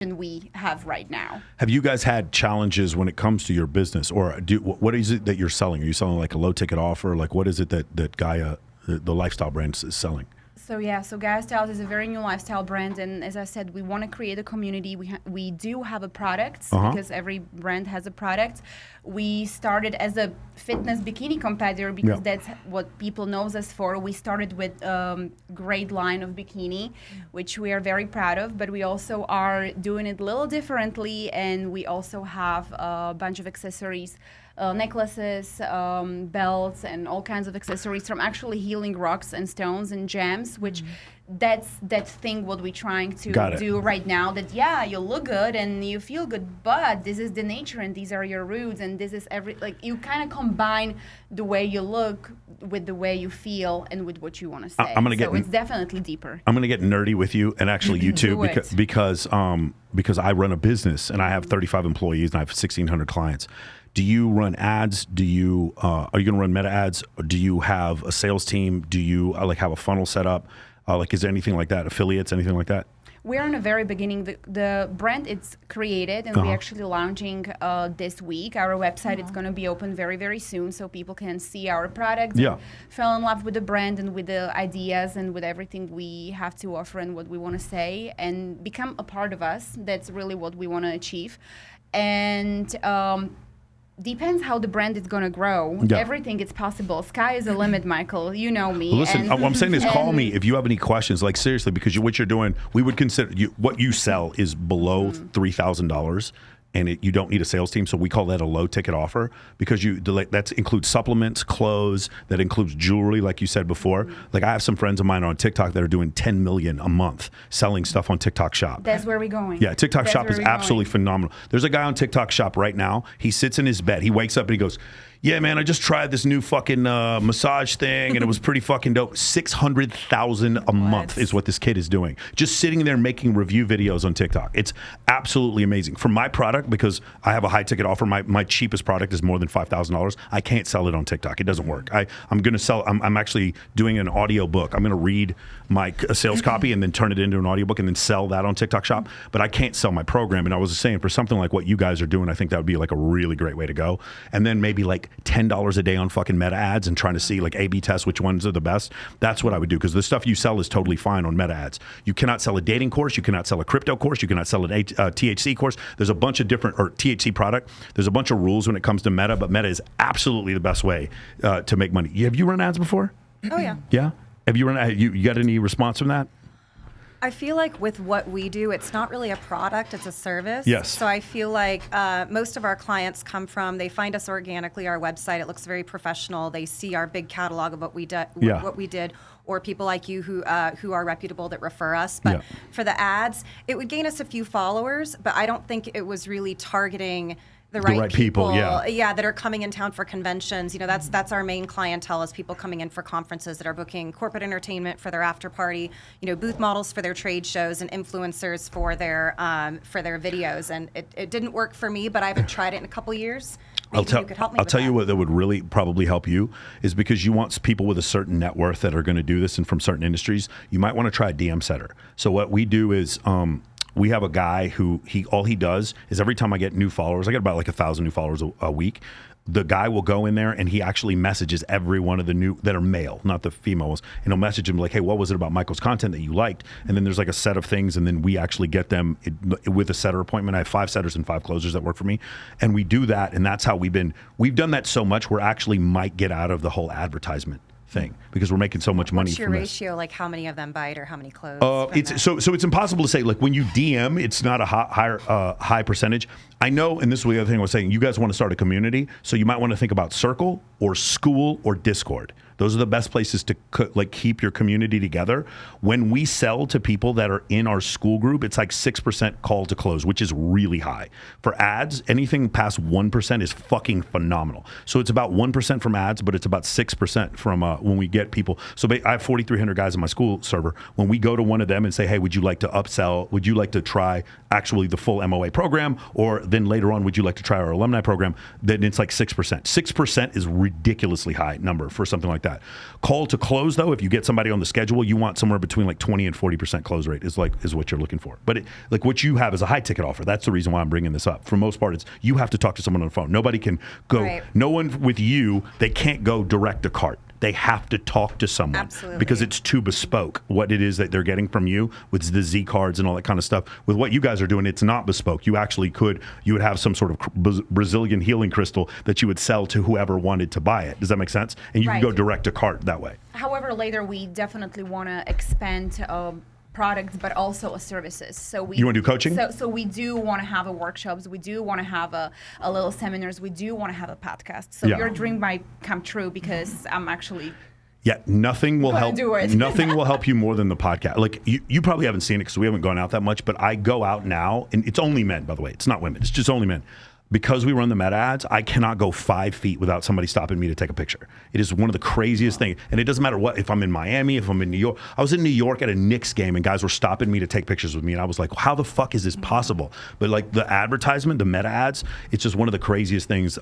we have right now. Have you guys had challenges when it comes to your business, or what is it that you're selling? Are you selling like a low ticket offer? Like what is it that Gaia, the lifestyle brand, is selling? So Gaia Styles is a very new lifestyle brand, and as I said, we want to create a community. We do have a product because every brand has a product. We started as a fitness bikini competitor because that's what people knows us for. We started with a great line of bikini, which we are very proud of, but we also are doing it a little differently, and we also have a bunch of accessories. Necklaces, belts, and all kinds of accessories from actually healing rocks and stones and gems, which that's thing what we're trying to do right now. That you look good and you feel good, but this is the nature and these are your roots and this is you kind of combine the way you look with the way you feel and with what you want to say. It's definitely deeper. I'm gonna get nerdy with you, and actually you too, because I run a business and I have 35 employees and I have 1,600 clients. Do you run ads? Are you going to run meta ads? Or do you have a sales team? Do you have a funnel set up? Is there anything like that? Affiliates, anything like that? We're in the very beginning. The brand is created, and we're actually launching this week. Our website is going to be open very, very soon, so people can see our products, fall in love with the brand and with the ideas and with everything we have to offer and what we want to say, and become a part of us. That's really what we want to achieve. And depends how the brand is going to grow. Everything is possible. Sky is the limit, Michael. You know me. Well, listen, what I'm saying is call me if you have any questions. Like, seriously, because what you're doing, we would consider what you sell is below $3,000. And you don't need a sales team, so we call that a low-ticket offer because that includes supplements, clothes, that includes jewelry, like you said before. Like I have some friends of mine on TikTok that are doing $10 million a month selling stuff on TikTok Shop. That's where we're going. Yeah, TikTok Shop is absolutely phenomenal. There's a guy on TikTok Shop right now. He sits in his bed. He wakes up and he goes, "Yeah, man, I just tried this new fucking massage thing, and it was pretty fucking dope. $600,000 a month is what this kid is doing. Just sitting there making review videos on TikTok. It's absolutely amazing. For my product, because I have a high ticket offer, my cheapest product is more than $5,000. I can't sell it on TikTok. It doesn't work. I'm going to sell. I'm actually doing an audio book. I'm going to read my sales copy and then turn it into an audiobook and then sell that on TikTok Shop. But I can't sell my program. And I was saying, for something like what you guys are doing, I think that would be like a really great way to go. And then maybe like $10 a day on fucking meta ads and trying to see like A/B test which ones are the best. That's what I would do, because the stuff you sell is totally fine on meta ads. You cannot sell a dating course. You cannot sell a crypto course. You cannot sell an THC course. There's a bunch of different, or THC product. There's a bunch of rules when it comes to meta, but meta is absolutely the best way to make money. Have you run ads before? Oh yeah. Yeah? Have you run? You got any response from that? I feel like with what we do, it's not really a product, it's a service. Yes. So I feel like most of our clients they find us organically, our website, it looks very professional. They see our big catalog of what we did, or people like you who are reputable that refer us. But for the ads, it would gain us a few followers, but I don't think it was really targeting the right people, that are coming in town for conventions. That's our main clientele, is people coming in for conferences that are booking corporate entertainment for their after party, booth models for their trade shows, and influencers for their videos. And it didn't work for me, but I haven't tried it in a couple years. Maybe you could help me. I'll tell you what that would really probably help you is, because you want people with a certain net worth that are going to do this and from certain industries. You might want to try a DM setter. So what we do is, we have a guy who all he does is, every time I get new followers, I get about like 1,000 new followers a week. The guy will go in there and he actually messages every one of the new that are male, not the females, and he'll message them like, "Hey, what was it about Michael's content that you liked?" And then there's like a set of things, and then we actually get them with a setter appointment. I have 5 setters and 5 closers that work for me, and we do that, and that's how we've done that so much we're actually might get out of the whole advertisement thing, because we're making so much money. What's your from ratio, like how many of them bite or how many close? So it's impossible to say. Like when you DM, it's not a high percentage. I know, and this is the other thing I was saying, you guys want to start a community, so you might want to think about Circle or School or Discord. Those are the best places to keep your community together. When we sell to people that are in our school group, it's like 6% call to close, which is really high. For ads, anything past 1% is fucking phenomenal. So it's about 1% from ads, but it's about 6% from when we get people. So I have 4,300 guys in my school server. When we go to one of them and say, "Hey, would you like to upsell? Would you like to try actually the full MOA program? Or then later on, would you like to try our alumni program?" Then it's like 6%. 6% is ridiculously high number for something like that. that. Call to close though, if you get somebody on the schedule, you want somewhere between like 20 and 40% close rate is what you're looking for. But like what you have is a high ticket offer. That's the reason why I'm bringing this up. For most part, it's you have to talk to someone on the phone. Nobody can go. Right. No one with you. They can't go direct to cart. They have to talk to someone. Absolutely. Because it's too bespoke what it is that they're getting from you with the Z cards and all that kind of stuff. With what you guys are doing, it's not bespoke. You actually you would have some sort of Brazilian healing crystal that you would sell to whoever wanted to buy it. Does that make sense? And you can go direct to cart that way. However, later we definitely want to expand products, but also services. So you want to do coaching? So we do want to have workshops. We do want to have a little seminars. We do want to have a podcast. So your dream might come true because I'm actually. Yeah, nothing will help. Nothing will help you more than the podcast. Like you probably haven't seen it because we haven't gone out that much. But I go out now, and it's only men, by the way. It's not women. It's just only men. Because we run the meta ads, I cannot go 5 feet without somebody stopping me to take a picture. It is one of the craziest things. And it doesn't matter what, if I'm in Miami, if I'm in New York. I was in New York at a Knicks game and guys were stopping me to take pictures with me. And I was like, how the fuck is this possible? But like the advertisement, the meta ads, it's just one of the craziest things.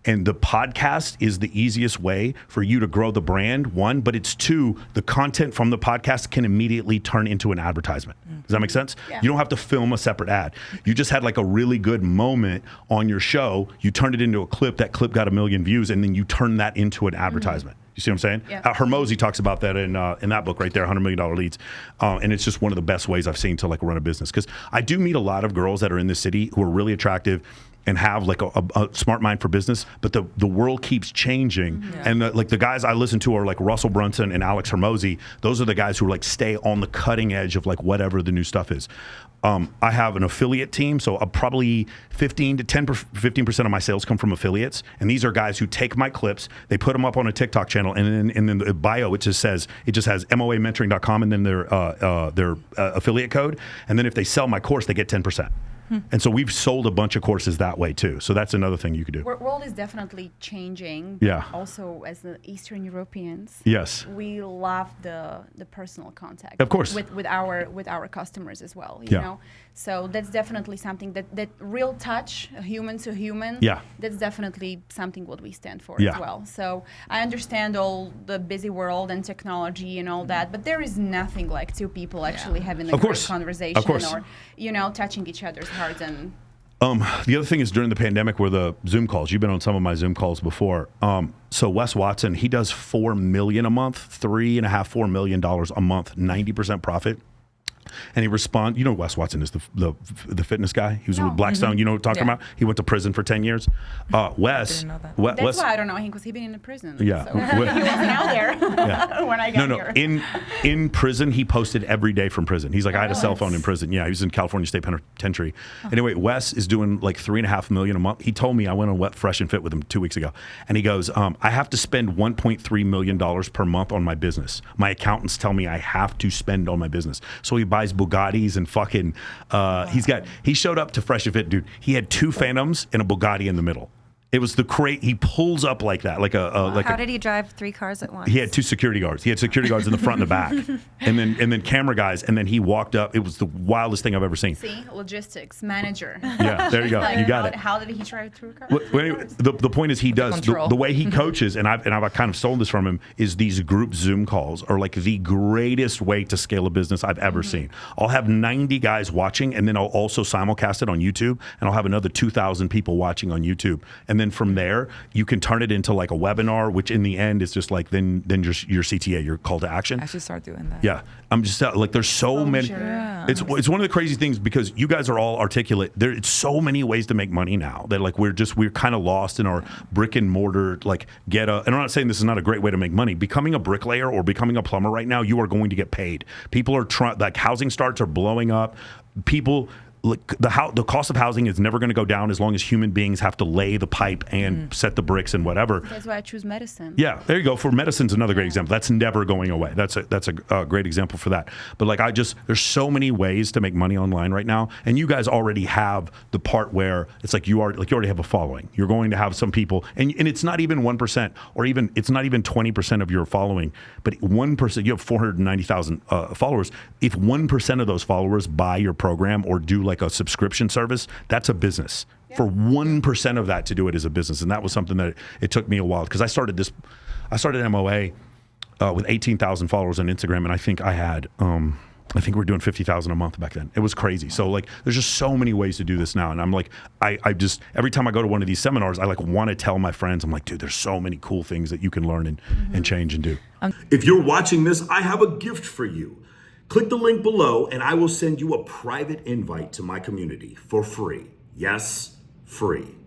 And the podcast is the easiest way for you to grow the brand, one, but it's two, the content from the podcast can immediately turn into an advertisement. Does that make sense? Yeah. You don't have to film a separate ad. You just had like a really good moment on your show, you turned it into a clip, that clip got 1 million views, and then you turn that into an advertisement. You see what I'm saying? Yeah. Hermosi talks about that in that book right there, $100 million leads. And it's just one of the best ways I've seen to like run a business. Because I do meet a lot of girls that are in the city who are really attractive and have like a smart mind for business, but the world keeps changing. And like the guys I listen to are like Russell Brunson and Alex Hermosi. Those are the guys who like stay on the cutting edge of like whatever the new stuff is. I have an affiliate team, so probably 15% of my sales come from affiliates, and these are guys who take my clips, they put them up on a TikTok channel, and then the bio it just has moamentoring.com and then their affiliate code, and then if they sell my course, they get 10%. And so we've sold a bunch of courses that way too. So that's another thing you could do. World is definitely changing. Yeah. Also, as the Eastern Europeans, yes, we love the personal contact. Of course. With our customers as well. You know. So that's definitely something that real touch, human to human. Yeah. That's definitely something what we stand for as well. So I understand all the busy world and technology and all that, but there is nothing like two people actually having a great conversation or touching each other's hearts and. The other thing is during the pandemic were the Zoom calls. You've been on some of my Zoom calls before. So Wes Watson, he does $4 million a month, $4 million a month, 90% profit. And he responds, you know, Wes Watson is the fitness guy. He was with Blackstone. You know what I'm talking about? He went to prison for 10 years. Wes. That's why I don't know him, because he's been in the prison. Yeah. So. He wasn't out there when I got here. In prison, he posted every day from prison. He's like, I had a cell phone in prison. Yeah, he was in California State Penitentiary. Anyway, Wes is doing like $3.5 million a month. He told me, I went on Wet Fresh and Fit with him 2 weeks ago. And he goes, I have to spend $1.3 million per month on my business. My accountants tell me I have to spend on my business. So he buys Bugattis and fucking he showed up to Fresh and Fit, dude. He had 2 Phantoms and a Bugatti in the middle. It was the crate. He pulls up like that, How did he drive 3 cars at once? He had 2 security guards. He had security guards in the front and the back, and then camera guys. And then he walked up. It was the wildest thing I've ever seen. See, logistics manager. Yeah, there you go. You got it. How did he drive through a car? Well, anyway, the point is he does the way he coaches, and I've kind of stolen this from him. Is these group Zoom calls are like the greatest way to scale a business I've ever seen. I'll have 90 guys watching, and then I'll also simulcast it on YouTube, and I'll have another 2,000 people watching on YouTube, and then from there you can turn it into like a webinar, which in the end is just like then your CTA, your call to action. I should start doing that. Yeah, I'm just like there's so many. Sure. Yeah. It's one of the crazy things because you guys are all articulate. There's so many ways to make money now that like we're kind of lost in our brick and mortar and I'm not saying this is not a great way to make money. Becoming a bricklayer or becoming a plumber right now, you are going to get paid. People are housing starts are blowing up. People. Like the cost of housing is never going to go down as long as human beings have to lay the pipe and set the bricks and whatever. That's why I choose medicine. Yeah, there you go. For medicine's another great example. That's never going away. That's a great example for that. But there's so many ways to make money online right now, and you guys already have the part where it's like you already have a following. You're going to have some people, and it's not even 1% or even it's not even 20% of your following, but 1%. You have 490,000 followers. If 1% of those followers buy your program or do like a subscription service, that's a business. Yeah. For 1% of that to do it is a business. And that was something that it took me a while because I started I started MOA with 18,000 followers on Instagram, and I think I had, I think we're doing 50,000 a month back then. It was crazy. So like, there's just so many ways to do this now. And I'm like, I just, every time I go to one of these seminars, I like want to tell my friends, I'm like, dude, there's so many cool things that you can learn and change and do. If you're watching this, I have a gift for you. Click the link below and I will send you a private invite to my community for free. Yes, free.